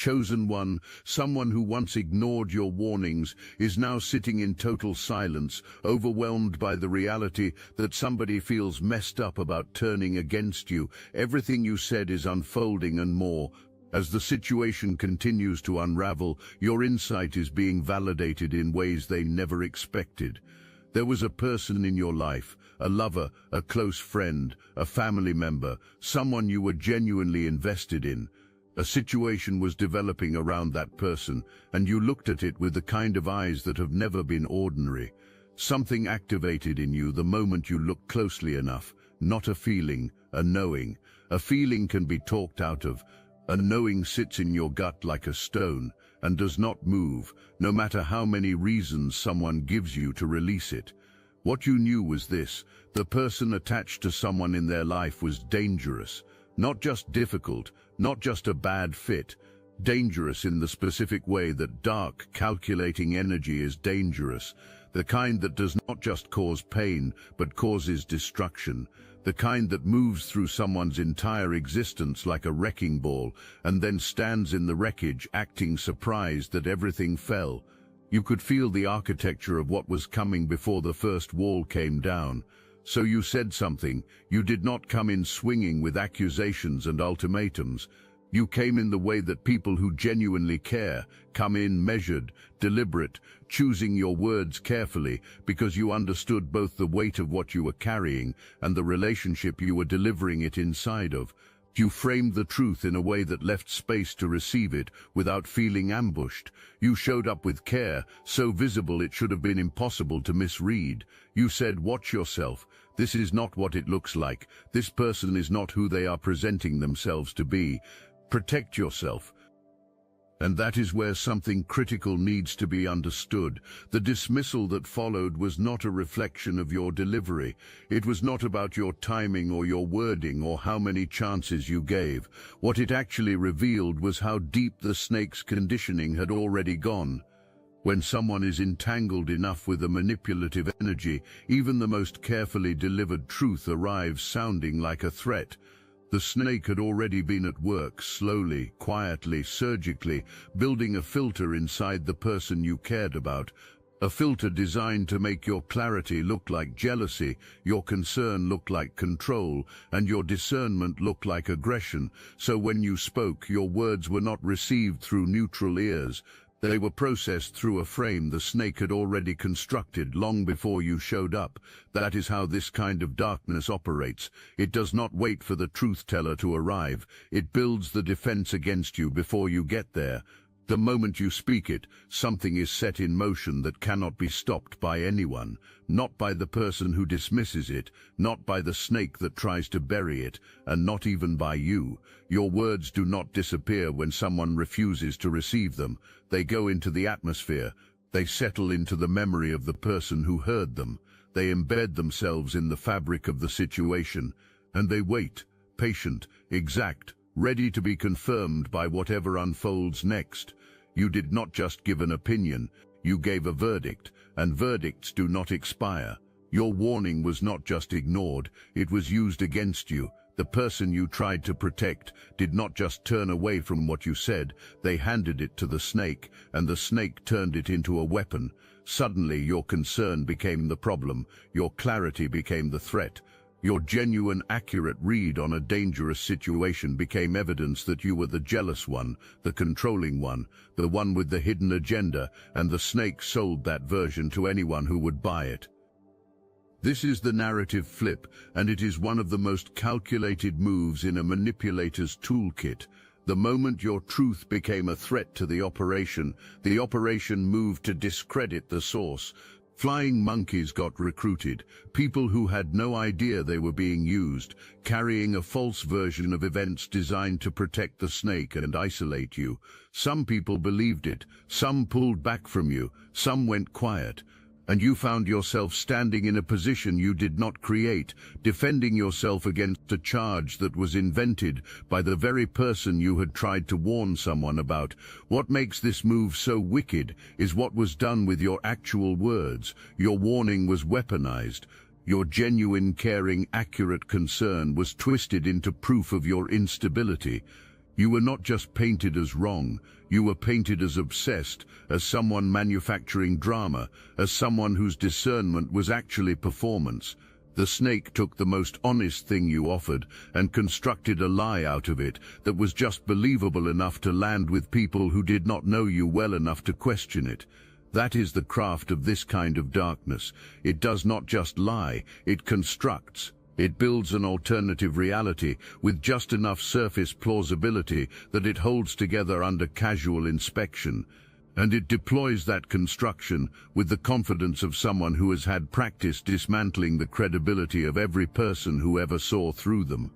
chosen one, someone who once ignored your warnings, is now sitting in total silence, overwhelmed by the reality that somebody feels messed up about turning against you. Everything you said is unfolding and more. As the situation continues to unravel, your insight is being validated in ways they never expected. There was a person in your life, a lover, a close friend, a family member, someone you were genuinely invested in. A situation was developing around that person, and you looked at it with the kind of eyes that have never been ordinary. Something activated in you the moment you looked closely enough. Not a feeling, a knowing. A feeling can be talked out of. A knowing sits in your gut like a stone and does not move, no matter how many reasons someone gives you to release it. What you knew was this: the person attached to someone in their life was dangerous. Not just difficult, not just a bad fit. Dangerous in the specific way that dark, calculating energy is dangerous. The kind that does not just cause pain, but causes destruction. The kind that moves through someone's entire existence like a wrecking ball, and then stands in the wreckage acting surprised that everything fell. You could feel the architecture of what was coming before the first wall came down. So you said something. You did not come in swinging with accusations and ultimatums. You came in the way that people who genuinely care come in, measured, deliberate, choosing your words carefully, because you understood both the weight of what you were carrying and the relationship you were delivering it inside of. You framed the truth in a way that left space to receive it without feeling ambushed. You showed up with care, so visible it should have been impossible to misread. You said, "Watch yourself. This is not what it looks like. This person is not who they are presenting themselves to be. Protect yourself." And that is where something critical needs to be understood. The dismissal that followed was not a reflection of your delivery. It was not about your timing or your wording or how many chances you gave. What it actually revealed was how deep the snake's conditioning had already gone. When someone is entangled enough with a manipulative energy, even the most carefully delivered truth arrives sounding like a threat. The snake had already been at work, slowly, quietly, surgically, building a filter inside the person you cared about. A filter designed to make your clarity look like jealousy, your concern look like control, and your discernment look like aggression. So when you spoke, your words were not received through neutral ears. They were processed through a frame the snake had already constructed long before you showed up. That is how this kind of darkness operates. It does not wait for the truth-teller to arrive. It builds the defense against you before you get there. The moment you speak it, something is set in motion that cannot be stopped by anyone. Not by the person who dismisses it, not by the snake that tries to bury it, and not even by you. Your words do not disappear when someone refuses to receive them. They go into the atmosphere. They settle into the memory of the person who heard them. They embed themselves in the fabric of the situation. And they wait, patient, exact, ready to be confirmed by whatever unfolds next. You did not just give an opinion, you gave a verdict, and verdicts do not expire. Your warning was not just ignored, it was used against you. The person you tried to protect did not just turn away from what you said, they handed it to the snake, and the snake turned it into a weapon. Suddenly your concern became the problem, your clarity became the threat. Your genuine, accurate read on a dangerous situation became evidence that you were the jealous one, the controlling one, the one with the hidden agenda, and the snake sold that version to anyone who would buy it. This is the narrative flip, and it is one of the most calculated moves in a manipulator's toolkit. The moment your truth became a threat to the operation moved to discredit the source. Flying monkeys got recruited, people who had no idea they were being used, carrying a false version of events designed to protect the snake and isolate you. Some people believed it, some pulled back from you, some went quiet. And you found yourself standing in a position you did not create, defending yourself against a charge that was invented by the very person you had tried to warn someone about. What makes this move so wicked is what was done with your actual words. Your warning was weaponized. Your genuine, caring, accurate concern was twisted into proof of your instability. You were not just painted as wrong, you were painted as obsessed, as someone manufacturing drama, as someone whose discernment was actually performance. The snake took the most honest thing you offered and constructed a lie out of it that was just believable enough to land with people who did not know you well enough to question it. That is the craft of this kind of darkness. It does not just lie, it constructs. It builds an alternative reality with just enough surface plausibility that it holds together under casual inspection. And it deploys that construction with the confidence of someone who has had practice dismantling the credibility of every person who ever saw through them.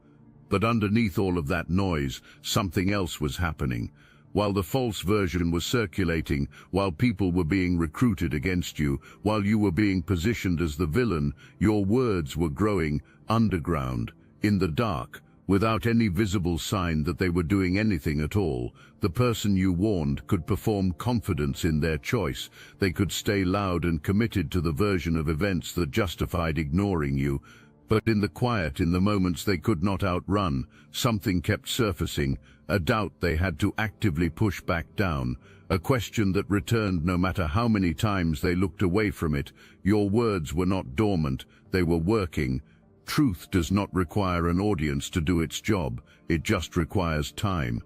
But underneath all of that noise, something else was happening. While the false version was circulating, while people were being recruited against you, while you were being positioned as the villain, your words were growing underground, in the dark, without any visible sign that they were doing anything at all. The person you warned could perform confidence in their choice. They could stay loud and committed to the version of events that justified ignoring you. But in the quiet, in the moments they could not outrun, something kept surfacing, a doubt they had to actively push back down, a question that returned no matter how many times they looked away from it. Your words were not dormant, they were working. Truth does not require an audience to do its job, it just requires time.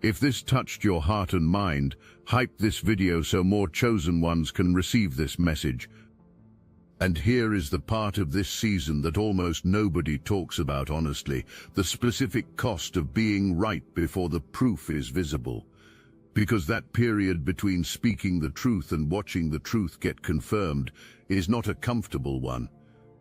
If this touched your heart and mind, hype this video so more chosen ones can receive this message. And here is the part of this season that almost nobody talks about honestly, the specific cost of being right before the proof is visible. Because that period between speaking the truth and watching the truth get confirmed is not a comfortable one.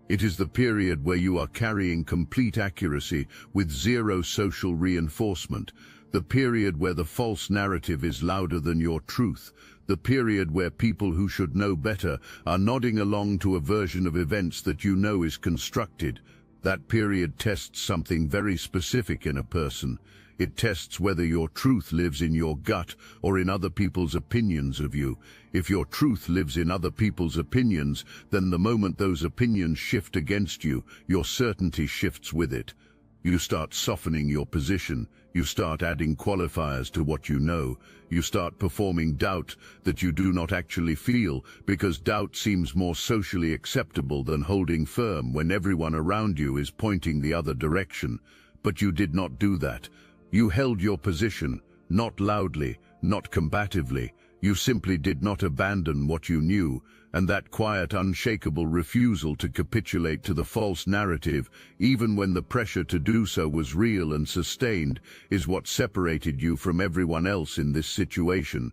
It is the period where you are carrying complete accuracy with zero social reinforcement, the period where the false narrative is louder than your truth, the period where people who should know better are nodding along to a version of events that you know is constructed. That period tests something very specific in a person. It tests whether your truth lives in your gut or in other people's opinions of you. If your truth lives in other people's opinions, then the moment those opinions shift against you, your certainty shifts with it. You start softening your position. You start adding qualifiers to what you know. You start performing doubt that you do not actually feel, because doubt seems more socially acceptable than holding firm when everyone around you is pointing the other direction. But you did not do that. You held your position, not loudly, not combatively. You simply did not abandon what you knew, and that quiet, unshakable refusal to capitulate to the false narrative, even when the pressure to do so was real and sustained, is what separated you from everyone else in this situation.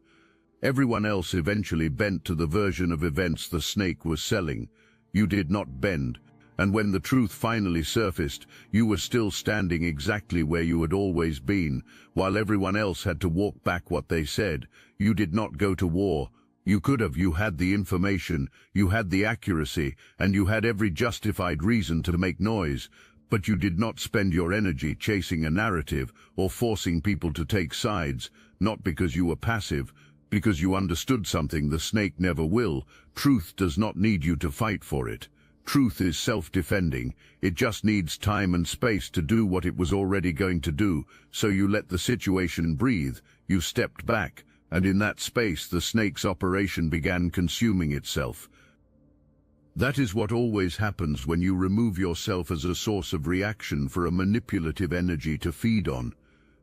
Everyone else eventually bent to the version of events the snake was selling. You did not bend. And when the truth finally surfaced, you were still standing exactly where you had always been, while everyone else had to walk back what they said. You did not go to war. You could have. You had the information, you had the accuracy, and you had every justified reason to make noise. But you did not spend your energy chasing a narrative or forcing people to take sides, not because you were passive, because you understood something the snake never will. Truth does not need you to fight for it. Truth is self-defending. It just needs time and space to do what it was already going to do. So you let the situation breathe. You stepped back, and in that space the snake's operation began consuming itself. That is what always happens when you remove yourself as a source of reaction for a manipulative energy to feed on.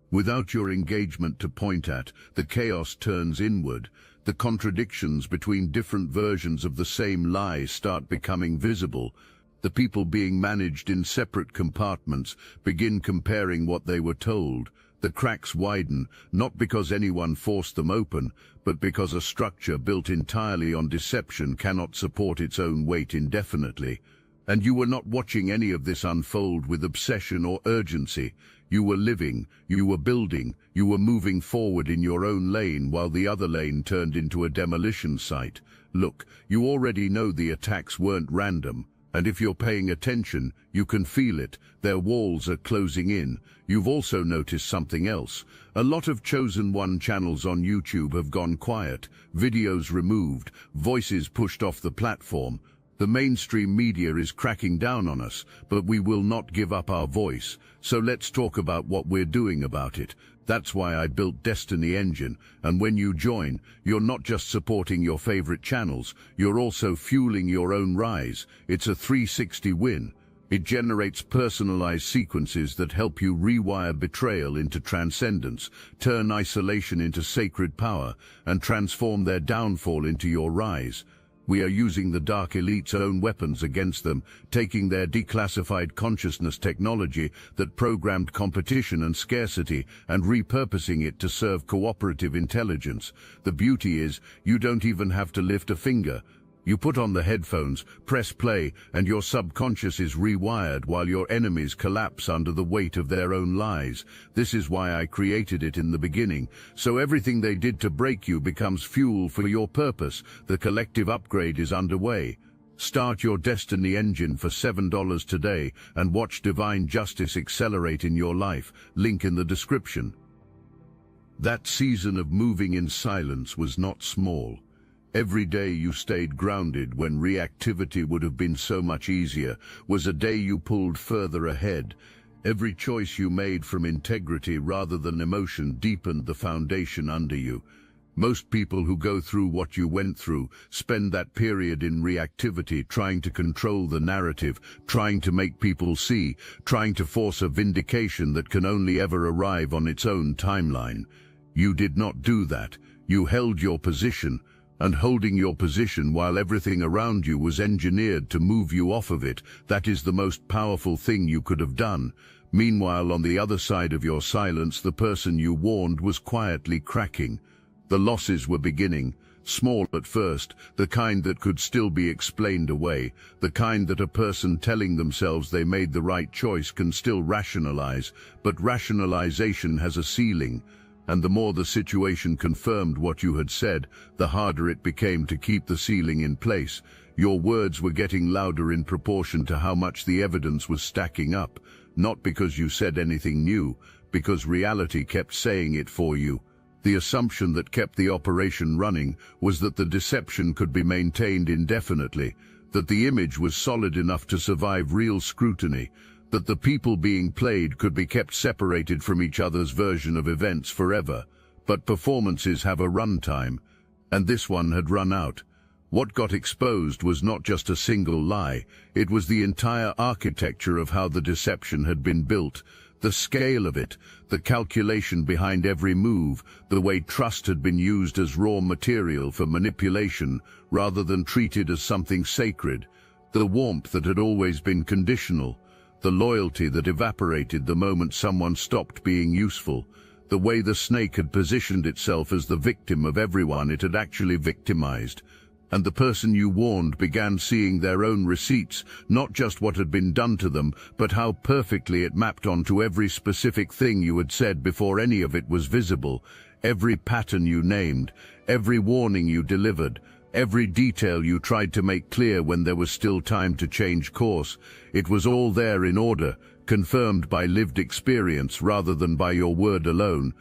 Without your engagement to point at, the chaos turns inward. The contradictions between different versions of the same lie start becoming visible. The people being managed in separate compartments begin comparing what they were told. The cracks widen, not because anyone forced them open, but because a structure built entirely on deception cannot support its own weight indefinitely. And you were not watching any of this unfold with obsession or urgency. You were living, you were building, you were moving forward in your own lane while the other lane turned into a demolition site. Look, you already know the attacks weren't random, and if you're paying attention, you can feel it. Their walls are closing in. You've also noticed something else. A lot of Chosen One channels on YouTube have gone quiet, videos removed, voices pushed off the platform. The mainstream media is cracking down on us, but we will not give up our voice. So let's talk about what we're doing about it. That's why I built Destiny Engine, and when you join, you're not just supporting your favorite channels, you're also fueling your own rise. It's a 360 win. It generates personalized sequences that help you rewire betrayal into transcendence, turn isolation into sacred power, and transform their downfall into your rise. We are using the Dark Elite's own weapons against them, taking their declassified consciousness technology that programmed competition and scarcity and repurposing it to serve cooperative intelligence. The beauty is, you don't even have to lift a finger. You put on the headphones, press play, and your subconscious is rewired while your enemies collapse under the weight of their own lies. This is why I created it in the beginning, so everything they did to break you becomes fuel for your purpose. The collective upgrade is underway. Start your Destiny Engine for $7 today and watch divine justice accelerate in your life. Link in the description. That season of moving in silence was not small. Every day you stayed grounded when reactivity would have been so much easier was a day you pulled further ahead. Every choice you made from integrity rather than emotion deepened the foundation under you. Most people who go through what you went through spend that period in reactivity, trying to control the narrative, trying to make people see, trying to force a vindication that can only ever arrive on its own timeline. You did not do that. You held your position, and holding your position while everything around you was engineered to move you off of it, that is the most powerful thing you could have done. Meanwhile, on the other side of your silence, the person you warned was quietly cracking. The losses were beginning, small at first, the kind that could still be explained away, the kind that a person telling themselves they made the right choice can still rationalize, but rationalization has a ceiling. And the more the situation confirmed what you had said, the harder it became to keep the ceiling in place. Your words were getting louder in proportion to how much the evidence was stacking up, not because you said anything new, because reality kept saying it for you. The assumption that kept the operation running was that the deception could be maintained indefinitely, that the image was solid enough to survive real scrutiny, that the people being played could be kept separated from each other's version of events forever. But performances have a runtime, and this one had run out. What got exposed was not just a single lie, it was the entire architecture of how the deception had been built, the scale of it, the calculation behind every move, the way trust had been used as raw material for manipulation rather than treated as something sacred, the warmth that had always been conditional, the loyalty that evaporated the moment someone stopped being useful, the way the snake had positioned itself as the victim of everyone it had actually victimized. And the person you warned began seeing their own receipts, not just what had been done to them, but how perfectly it mapped onto every specific thing you had said before any of it was visible, every pattern you named, every warning you delivered, every detail you tried to make clear when there was still time to change course. It was all there in order, confirmed by lived experience rather than by your word alone.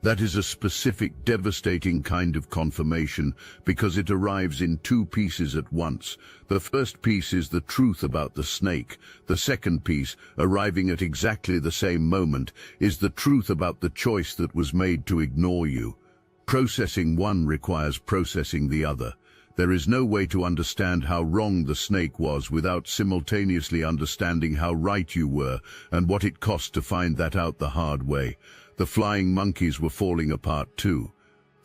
That is a specific, devastating kind of confirmation because it arrives in two pieces at once. The first piece is the truth about the snake. The second piece, arriving at exactly the same moment, is the truth about the choice that was made to ignore you. Processing one requires processing the other. There is no way to understand how wrong the snake was without simultaneously understanding how right you were and what it cost to find that out the hard way. The flying monkeys were falling apart too.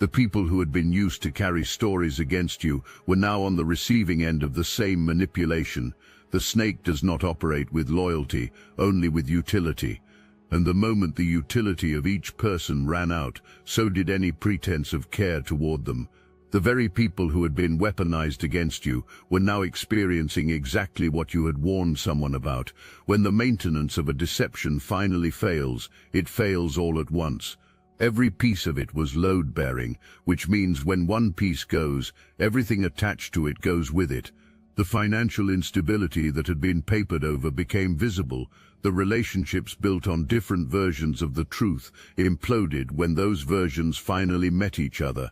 The people who had been used to carry stories against you were now on the receiving end of the same manipulation. The snake does not operate with loyalty, only with utility. And the moment the utility of each person ran out, so did any pretense of care toward them. The very people who had been weaponized against you were now experiencing exactly what you had warned someone about. When the maintenance of a deception finally fails, it fails all at once. Every piece of it was load-bearing, which means when one piece goes, everything attached to it goes with it. The financial instability that had been papered over became visible. The relationships built on different versions of the truth imploded when those versions finally met each other.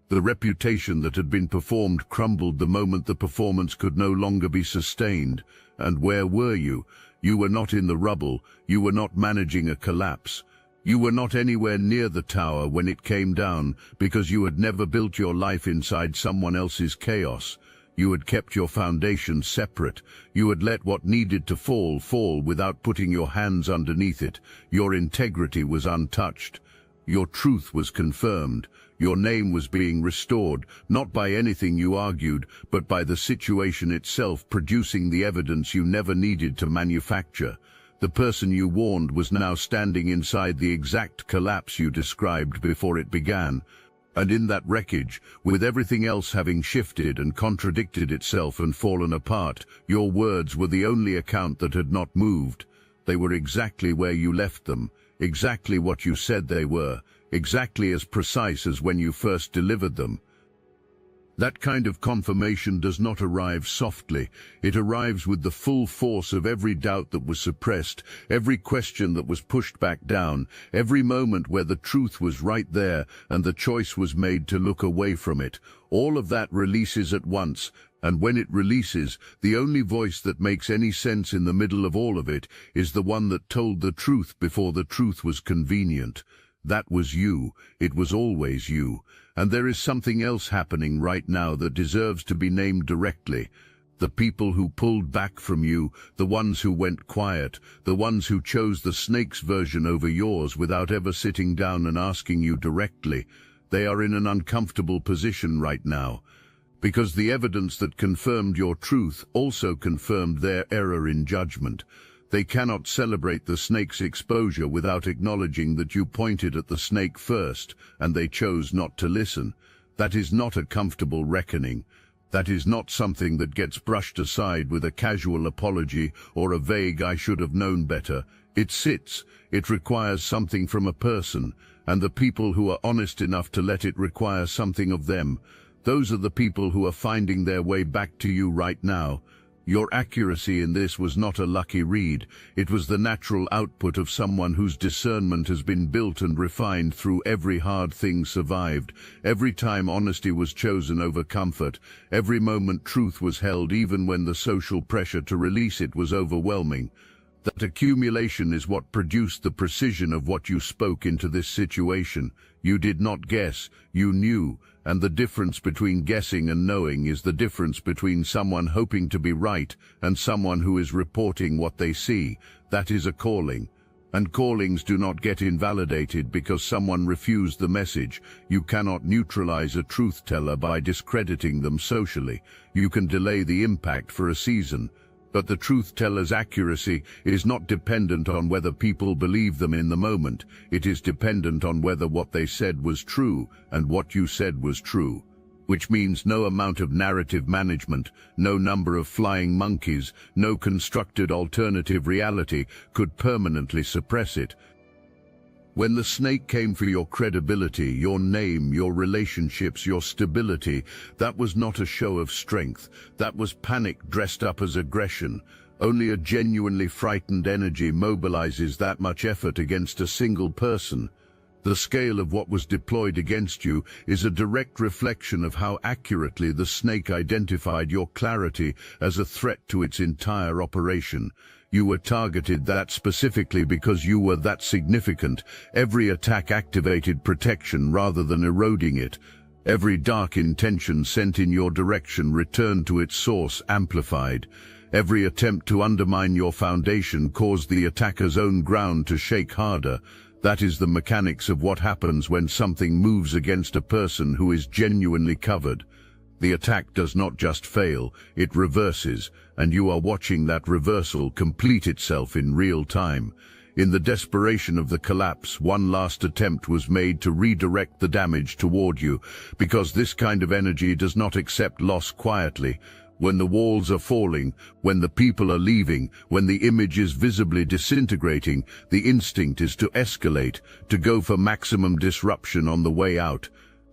The reputation that had been performed crumbled the moment the performance could no longer be sustained. And where were you? You were not in the rubble. You were not managing a collapse. You were not anywhere near the tower when it came down because you had never built your life inside someone else's chaos. You had kept your foundation separate. You had let what needed to fall without putting your hands underneath it. Your integrity was untouched. Your truth was confirmed. Your name was being restored, not by anything you argued, but by the situation itself producing the evidence you never needed to manufacture. The person you warned was now standing inside the exact collapse you described before it began. And in that wreckage, with everything else having shifted and contradicted itself and fallen apart, your words were the only account that had not moved. They were exactly where you left them, exactly what you said they were, exactly as precise as when you first delivered them. That kind of confirmation does not arrive softly. It arrives with the full force of every doubt that was suppressed, every question that was pushed back down, every moment where the truth was right there and the choice was made to look away from it. All of that releases at once, and when it releases, the only voice that makes any sense in the middle of all of it is the one that told the truth before the truth was convenient. That was you. It was always you. And there is something else happening right now that deserves to be named directly. The people who pulled back from you, the ones who went quiet, the ones who chose the snake's version over yours without ever sitting down and asking you directly, they are in an uncomfortable position right now. Because the evidence that confirmed your truth also confirmed their error in judgment. They cannot celebrate the snake's exposure without acknowledging that you pointed at the snake first, and they chose not to listen. That is not a comfortable reckoning. That is not something that gets brushed aside with a casual apology or a vague "I should have known better." It sits. It requires something from a person, and the people who are honest enough to let it require something of them, those are the people who are finding their way back to you right now. Your accuracy in this was not a lucky read. It was the natural output of someone whose discernment has been built and refined through every hard thing survived, every time honesty was chosen over comfort, every moment truth was held even when the social pressure to release it was overwhelming. That accumulation is what produced the precision of what you spoke into this situation. You did not guess, you knew. And the difference between guessing and knowing is the difference between someone hoping to be right and someone who is reporting what they see. That is a calling. And callings do not get invalidated because someone refused the message. You cannot neutralize a truth teller by discrediting them socially. You can delay the impact for a season. But the truth teller's accuracy is not dependent on whether people believe them in the moment. It is dependent on whether what they said was true and what you said was true. Which means no amount of narrative management, no number of flying monkeys, no constructed alternative reality could permanently suppress it. When the snake came for your credibility, your name, your relationships, your stability, that was not a show of strength. That was panic dressed up as aggression. Only a genuinely frightened energy mobilizes that much effort against a single person. The scale of what was deployed against you is a direct reflection of how accurately the snake identified your clarity as a threat to its entire operation. You were targeted that specifically because you were that significant. Every attack activated protection rather than eroding it. Every dark intention sent in your direction returned to its source amplified. Every attempt to undermine your foundation caused the attacker's own ground to shake harder. That is the mechanics of what happens when something moves against a person who is genuinely covered. The attack does not just fail, it reverses, and you are watching that reversal complete itself in real time. In the desperation of the collapse, one last attempt was made to redirect the damage toward you, because this kind of energy does not accept loss quietly. When the walls are falling, when the people are leaving, when the image is visibly disintegrating, the instinct is to escalate, to go for maximum disruption on the way out.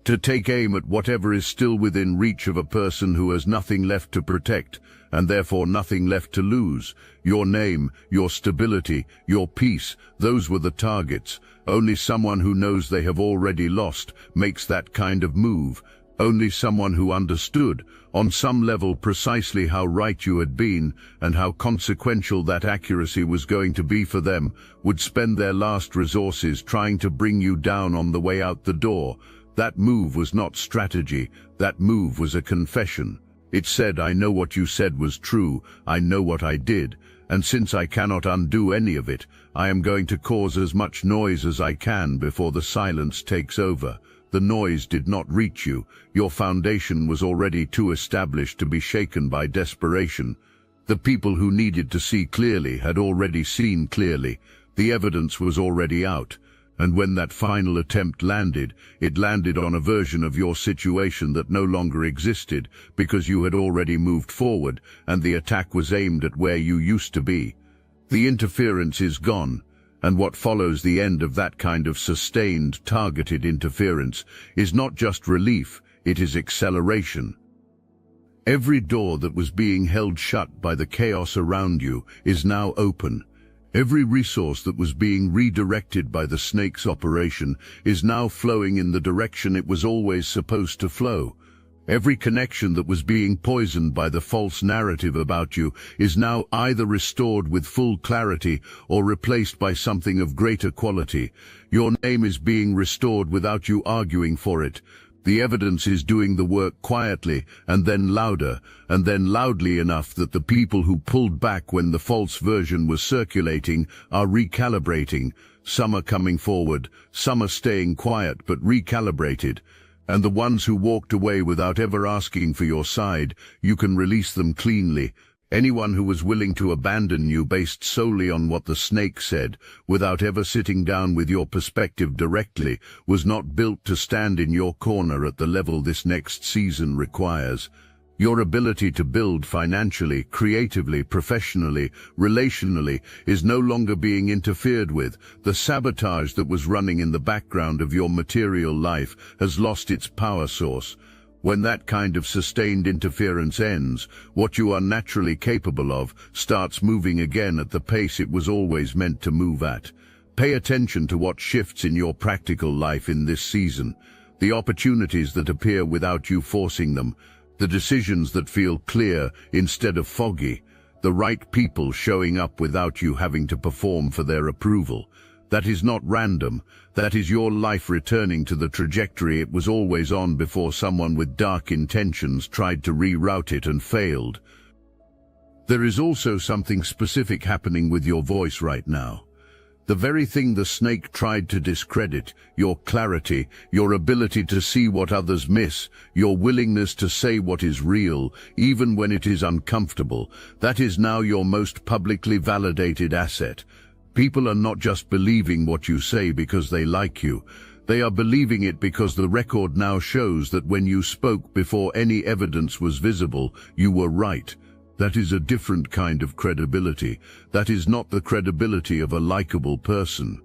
To take aim at whatever is still within reach of a person who has nothing left to protect, and therefore nothing left to lose. Your name, your stability, your peace, those were the targets. Only someone who knows they have already lost makes that kind of move. Only someone who understood, on some level, precisely how right you had been and how consequential that accuracy was going to be for them, would spend their last resources trying to bring you down on the way out the door. That move was not strategy, that move was a confession. It said, I know what you said was true, I know what I did, and since I cannot undo any of it, I am going to cause as much noise as I can before the silence takes over. The noise did not reach you. Your foundation was already too established to be shaken by desperation. The people who needed to see clearly had already seen clearly. The evidence was already out. And when that final attempt landed, it landed on a version of your situation that no longer existed because you had already moved forward and the attack was aimed at where you used to be. The interference is gone. And what follows the end of that kind of sustained, targeted interference is not just relief, it is acceleration. Every door that was being held shut by the chaos around you is now open. Every resource that was being redirected by the snake's operation is now flowing in the direction it was always supposed to flow. Every connection that was being poisoned by the false narrative about you is now either restored with full clarity or replaced by something of greater quality. Your name is being restored without you arguing for it. The evidence is doing the work quietly, and then louder, and then loudly enough that the people who pulled back when the false version was circulating are recalibrating. Some are coming forward, some are staying quiet but recalibrated. And the ones who walked away without ever asking for your side, you can release them cleanly. Anyone who was willing to abandon you based solely on what the snake said, without ever sitting down with your perspective directly, was not built to stand in your corner at the level this next season requires. Your ability to build financially, creatively, professionally, relationally is no longer being interfered with. The sabotage that was running in the background of your material life has lost its power source. When that kind of sustained interference ends, what you are naturally capable of starts moving again at the pace it was always meant to move at. Pay attention to what shifts in your practical life in this season. The opportunities that appear without you forcing them. The decisions that feel clear instead of foggy, the right people showing up without you having to perform for their approval. That is not random, that is your life returning to the trajectory it was always on before someone with dark intentions tried to reroute it and failed. There is also something specific happening with your voice right now. The very thing the snake tried to discredit, your clarity, your ability to see what others miss, your willingness to say what is real, even when it is uncomfortable, that is now your most publicly validated asset. People are not just believing what you say because they like you. They are believing it because the record now shows that when you spoke before any evidence was visible, you were right. That is a different kind of credibility. That is not the credibility of a likable person.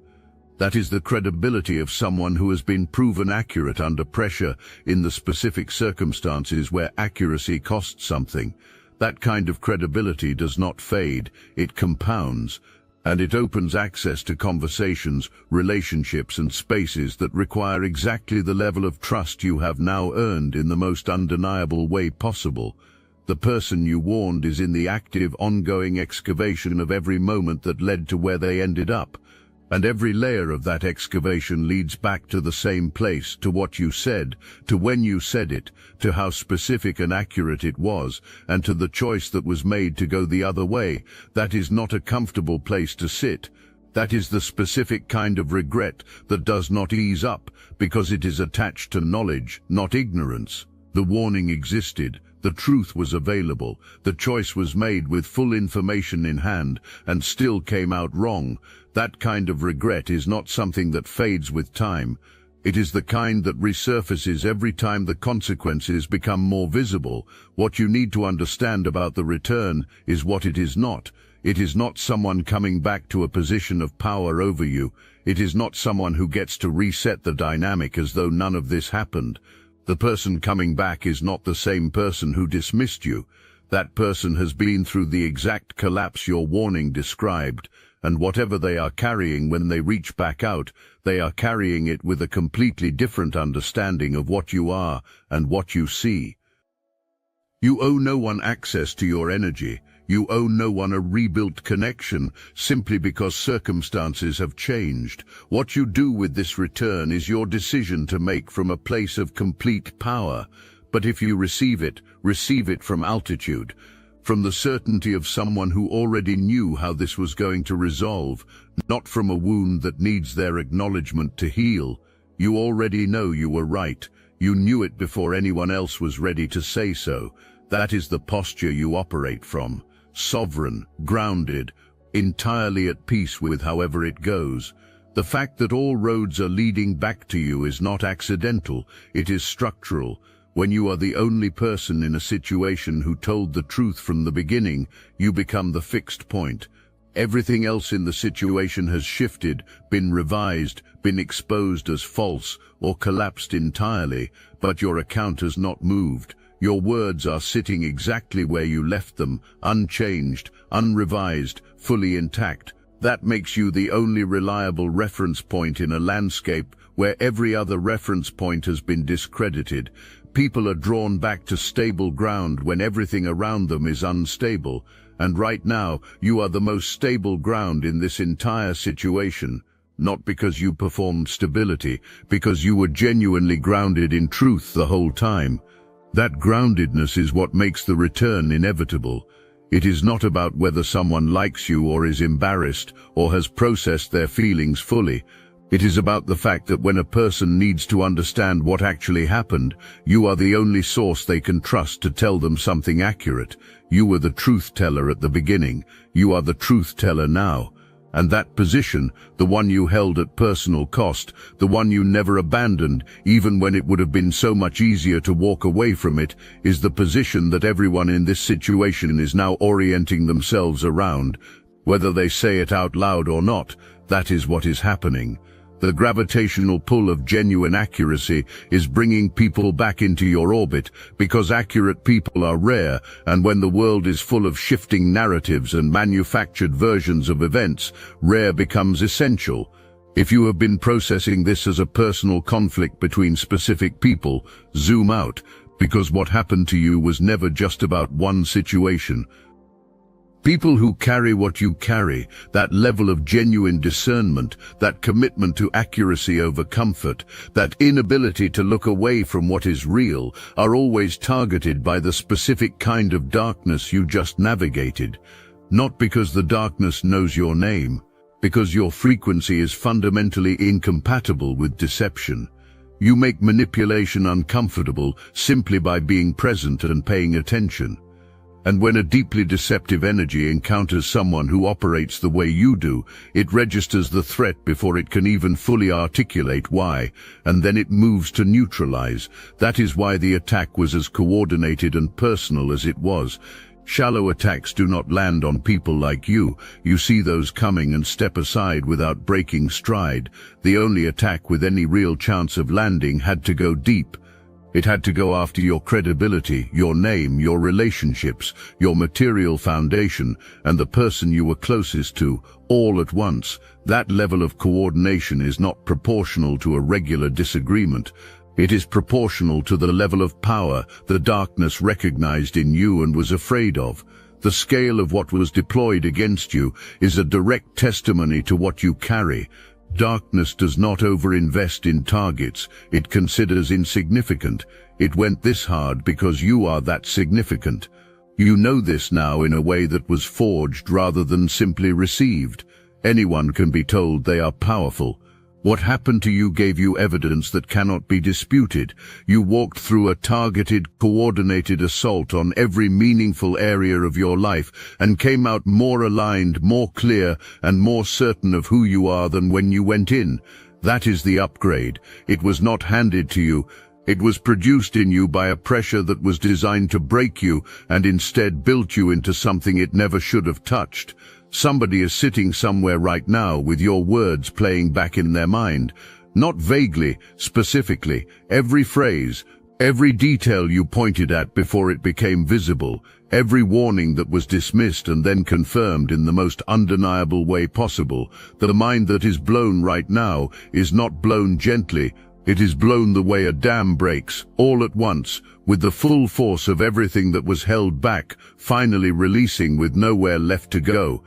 That is the credibility of someone who has been proven accurate under pressure in the specific circumstances where accuracy costs something. That kind of credibility does not fade, it compounds, and it opens access to conversations, relationships, and spaces that require exactly the level of trust you have now earned in the most undeniable way possible. The person you warned is in the active, ongoing excavation of every moment that led to where they ended up. And every layer of that excavation leads back to the same place, to what you said, to when you said it, to how specific and accurate it was, and to the choice that was made to go the other way. That is not a comfortable place to sit. That is the specific kind of regret that does not ease up, because it is attached to knowledge, not ignorance. The warning existed. The truth was available, the choice was made with full information in hand, and still came out wrong. That kind of regret is not something that fades with time. It is the kind that resurfaces every time the consequences become more visible. What you need to understand about the return is what it is not. It is not someone coming back to a position of power over you. It is not someone who gets to reset the dynamic as though none of this happened. The person coming back is not the same person who dismissed you. That person has been through the exact collapse your warning described, and whatever they are carrying when they reach back out, they are carrying it with a completely different understanding of what you are and what you see. You owe no one access to your energy. You owe no one a rebuilt connection simply because circumstances have changed. What you do with this return is your decision to make from a place of complete power. But if you receive it from altitude, from the certainty of someone who already knew how this was going to resolve, not from a wound that needs their acknowledgement to heal. You already know you were right. You knew it before anyone else was ready to say so. That is the posture you operate from. Sovereign, grounded, entirely at peace with however it goes. The fact that all roads are leading back to you is not accidental, it is structural. When you are the only person in a situation who told the truth from the beginning, you become the fixed point. Everything else in the situation has shifted, been revised, been exposed as false, or collapsed entirely, but your account has not moved. Your words are sitting exactly where you left them, unchanged, unrevised, fully intact. That makes you the only reliable reference point in a landscape where every other reference point has been discredited. People are drawn back to stable ground when everything around them is unstable, and right now you are the most stable ground in this entire situation. Not because you performed stability, because you were genuinely grounded in truth the whole time. That groundedness is what makes the return inevitable. It is not about whether someone likes you or is embarrassed or has processed their feelings fully. It is about the fact that when a person needs to understand what actually happened, you are the only source they can trust to tell them something accurate. You were the truth teller at the beginning. You are the truth teller now. And that position, the one you held at personal cost, the one you never abandoned, even when it would have been so much easier to walk away from it, is the position that everyone in this situation is now orienting themselves around. Whether they say it out loud or not, that is what is happening. The gravitational pull of genuine accuracy is bringing people back into your orbit because accurate people are rare, and when the world is full of shifting narratives and manufactured versions of events, rare becomes essential. If you have been processing this as a personal conflict between specific people, zoom out, because what happened to you was never just about one situation. People who carry what you carry, that level of genuine discernment, that commitment to accuracy over comfort, that inability to look away from what is real, are always targeted by the specific kind of darkness you just navigated. Not because the darkness knows your name, because your frequency is fundamentally incompatible with deception. You make manipulation uncomfortable simply by being present and paying attention. And when a deeply deceptive energy encounters someone who operates the way you do, it registers the threat before it can even fully articulate why, and then it moves to neutralize. That is why the attack was as coordinated and personal as it was. Shallow attacks do not land on people like you. You see those coming and step aside without breaking stride. The only attack with any real chance of landing had to go deep. It had to go after your credibility, your name, your relationships, your material foundation, and the person you were closest to, all at once. That level of coordination is not proportional to a regular disagreement. It is proportional to the level of power the darkness recognized in you and was afraid of. The scale of what was deployed against you is a direct testimony to what you carry. Darkness does not overinvest in targets it considers insignificant. It went this hard because you are that significant. You know this now in a way that was forged rather than simply received. Anyone can be told they are powerful. What happened to you gave you evidence that cannot be disputed. You walked through a targeted, coordinated assault on every meaningful area of your life and came out more aligned, more clear, and more certain of who you are than when you went in. That is the upgrade. It was not handed to you. It was produced in you by a pressure that was designed to break you and instead built you into something it never should have touched. Somebody is sitting somewhere right now with your words playing back in their mind. Not vaguely, specifically, every phrase, Every detail you pointed at before it became visible, every warning that was dismissed and then confirmed in the most undeniable way possible, the mind that is blown right now is not blown gently, it is blown the way a dam breaks, all at once, with the full force of everything that was held back, finally releasing with nowhere left to go.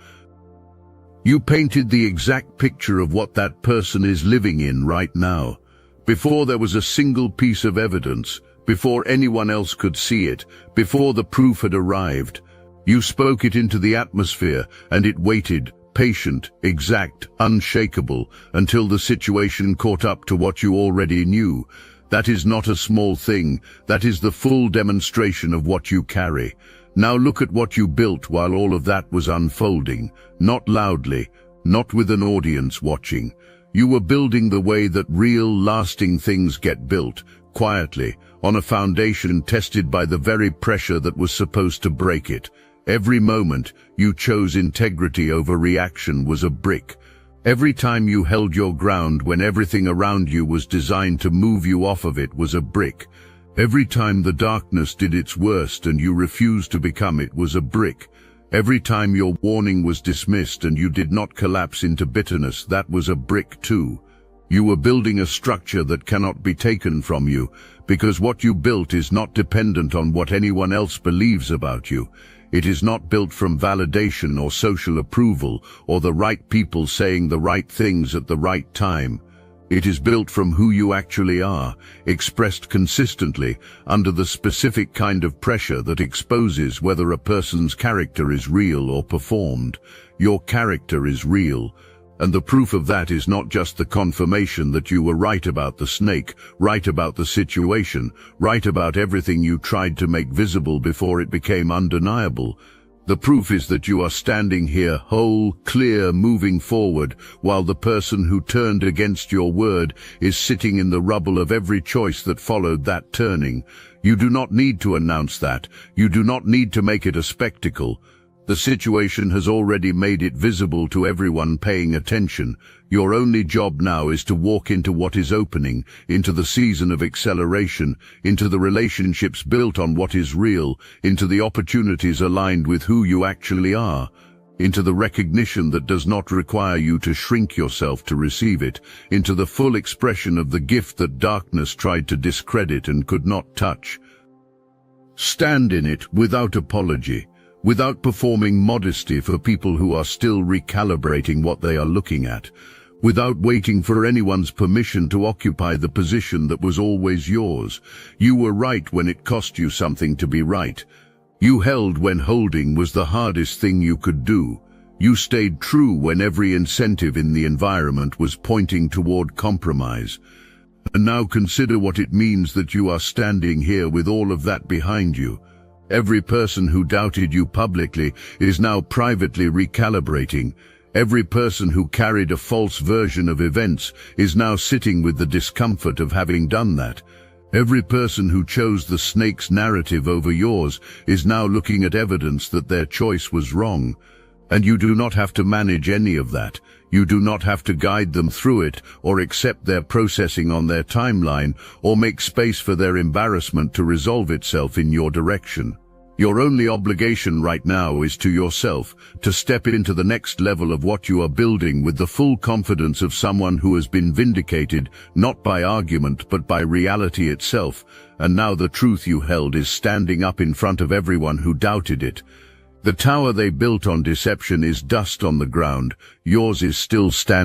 You painted the exact picture of what that person is living in right now. Before there was a single piece of evidence, before anyone else could see it, before the proof had arrived, you spoke it into the atmosphere, and it waited, patient, exact, unshakable, until the situation caught up to what you already knew. That is not a small thing, that is the full demonstration of what you carry. Now look at what you built while all of that was unfolding, not loudly, not with an audience watching. You were building the way that real, lasting things get built, quietly, on a foundation tested by the very pressure that was supposed to break it. Every moment you chose integrity over reaction was a brick. Every time you held your ground when everything around you was designed to move you off of it was a brick. Every time the darkness did its worst and you refused to become it was a brick. Every time your warning was dismissed and you did not collapse into bitterness, that was a brick too. You were building a structure that cannot be taken from you, because what you built is not dependent on what anyone else believes about you. It is not built from validation or social approval or the right people saying the right things at the right time. It is built from who you actually are, expressed consistently under the specific kind of pressure that exposes whether a person's character is real or performed. Your character is real, and the proof of that is not just the confirmation that you were right about the snake, right about the situation, right about everything you tried to make visible before it became undeniable. The proof is that you are standing here whole, clear, moving forward, while the person who turned against your word is sitting in the rubble of every choice that followed that turning. You do not need to announce that. You do not need to make it a spectacle. The situation has already made it visible to everyone paying attention. Your only job now is to walk into what is opening, into the season of acceleration, into the relationships built on what is real, into the opportunities aligned with who you actually are, into the recognition that does not require you to shrink yourself to receive it, into the full expression of the gift that darkness tried to discredit and could not touch. Stand in it without apology, without performing modesty for people who are still recalibrating what they are looking at, without waiting for anyone's permission to occupy the position that was always yours. You were right when it cost you something to be right. You held when holding was the hardest thing you could do. You stayed true when every incentive in the environment was pointing toward compromise. And now consider what it means that you are standing here with all of that behind you. Every person who doubted you publicly is now privately recalibrating. Every person who carried a false version of events is now sitting with the discomfort of having done that. Every person who chose the snake's narrative over yours is now looking at evidence that their choice was wrong. And you do not have to manage any of that. You do not have to guide them through it or accept their processing on their timeline or make space for their embarrassment to resolve itself in your direction. Your only obligation right now is to yourself, to step into the next level of what you are building with the full confidence of someone who has been vindicated, not by argument but by reality itself, and now the truth you held is standing up in front of everyone who doubted it. The tower they built on deception is dust on the ground. Yours is still standing.